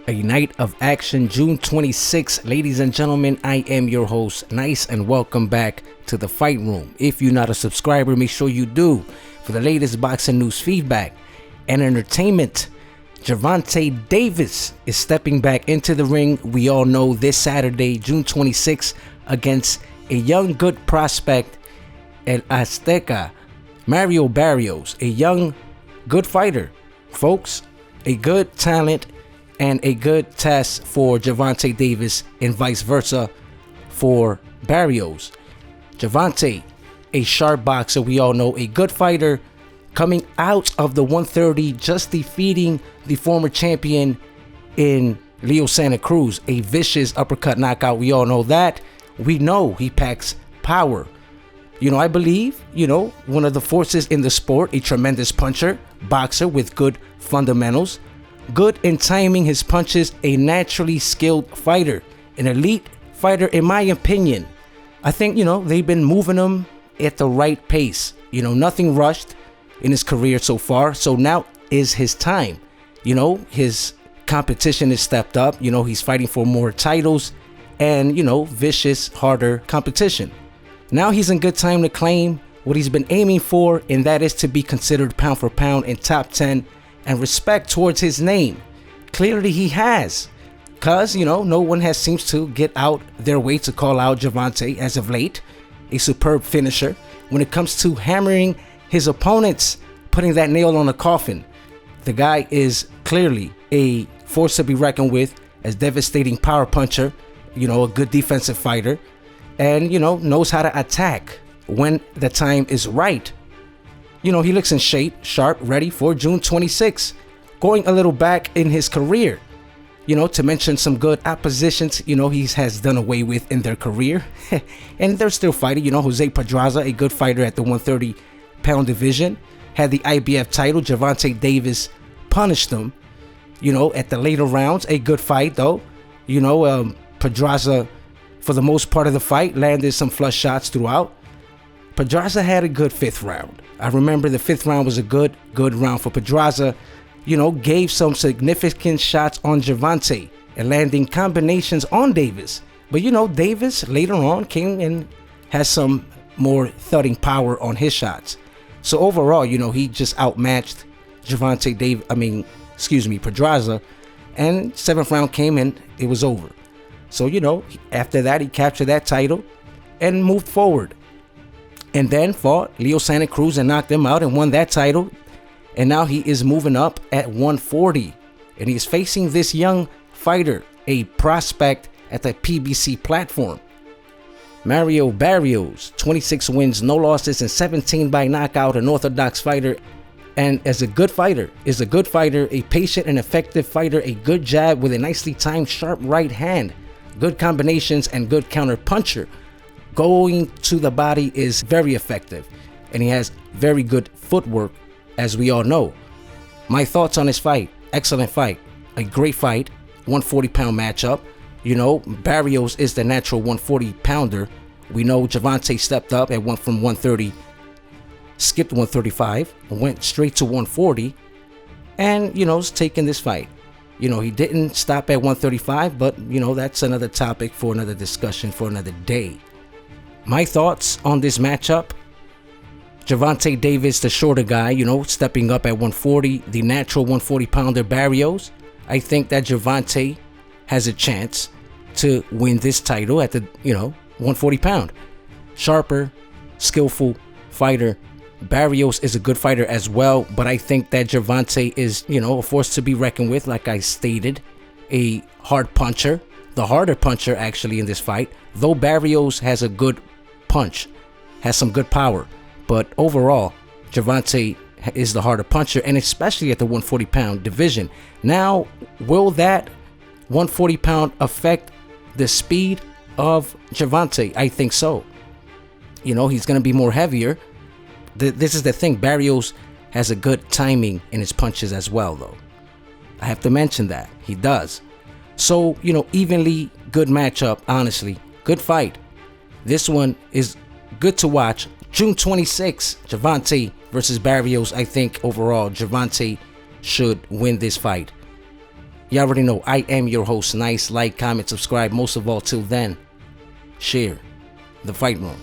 A night of action, June 26th. Ladies and gentlemen, I am your host, Nice, and welcome back to the Fight Room. If you're not a subscriber, make sure you do. For the latest boxing news, feedback, and entertainment, Gervonta Davis is stepping back into the ring. We all know this Saturday, June 26th, against a young good prospect, El Azteca, Mario Barrios, a young good fighter, folks, a good talent, and a good test for Gervonta Davis and vice versa for Barrios. Gervonta, a sharp boxer, we all know, a good fighter, coming out of the 130, just defeating the former champion in Leo Santa Cruz, a vicious uppercut knockout. We all know that. We know he packs power. I believe, one of the forces in the sport, a tremendous puncher, boxer with good fundamentals, good in timing his punches, a naturally skilled fighter, an elite fighter, in my opinion. I think, they've been moving him at the right pace. Nothing rushed in his career so far. So now is his time. His competition is stepped up. He's fighting for more titles and, vicious, harder competition. Now he's in good time to claim what he's been aiming for, and that is to be considered pound for pound in top 10 and respect towards his name. Clearly he has, because, no one has seems to get out their way to call out Gervonta as of late. A superb finisher when it comes to hammering his opponents, putting that nail on the coffin. The guy is clearly a force to be reckoned with, as devastating power puncher, a good defensive fighter, and, knows how to attack when the time is right. He looks in shape, sharp, ready for June 26th. Going a little back in his career, to mention some good oppositions, he has done away with in their career. And they're still fighting. Jose Pedraza, a good fighter at the 130-pound division, had the IBF title. Gervonta Davis punished him, at the later rounds. A good fight, though. Pedraza, for the most part of the fight, landed some flush shots throughout. Pedraza had a good fifth round. I remember the fifth round was a good round for Pedraza. Gave some significant shots on Gervonta and landing combinations on Davis. But, Davis later on came and has some more thudding power on his shots. So overall, he just outmatched Pedraza. And seventh round came and it was over. So, after that, he captured that title and moved forward. And then fought Leo Santa Cruz and knocked him out and won that title. And now he is moving up at 140. And he's facing this young fighter, a prospect at the PBC platform. Mario Barrios, 26 wins, no losses, and 17 by knockout, an orthodox fighter. And is a good fighter, a patient and effective fighter, a good jab with a nicely timed sharp right hand, good combinations, and good counter puncher. Going to the body is very effective, and he has very good footwork, as we all know. My thoughts on his fight: excellent fight, a great fight, 140-pound matchup. Barrios is the natural 140-pounder. We know Gervonta stepped up and went from 130, skipped 135, and went straight to 140, and is taking this fight. He didn't stop at 135, but that's another topic for another discussion for another day. My thoughts on this matchup: Gervonta Davis, the shorter guy, stepping up at 140, the natural 140-pounder Barrios. I think that Gervonta has a chance to win this title at the, 140-pound. Sharper, skillful fighter. Barrios is a good fighter as well, but I think that Gervonta is, a force to be reckoned with, like I stated. A hard puncher, the harder puncher actually in this fight, though Barrios has a good punch, has some good power. But overall, Gervonta is the harder puncher, and especially at the 140-pound division. Now, will that 140-pound affect the speed of Gervonta? I think so. He's going to be more heavier. This is the thing. Barrios has a good timing in his punches as well, though. I have to mention that. He does. So, evenly good matchup, honestly. Good fight. This one is good to watch. June 26th, Gervonta versus Barrios. I think overall Gervonta should win this fight. You already know I am your host, Nice. Like, comment, subscribe. Most of all, till then, share the Fight Room.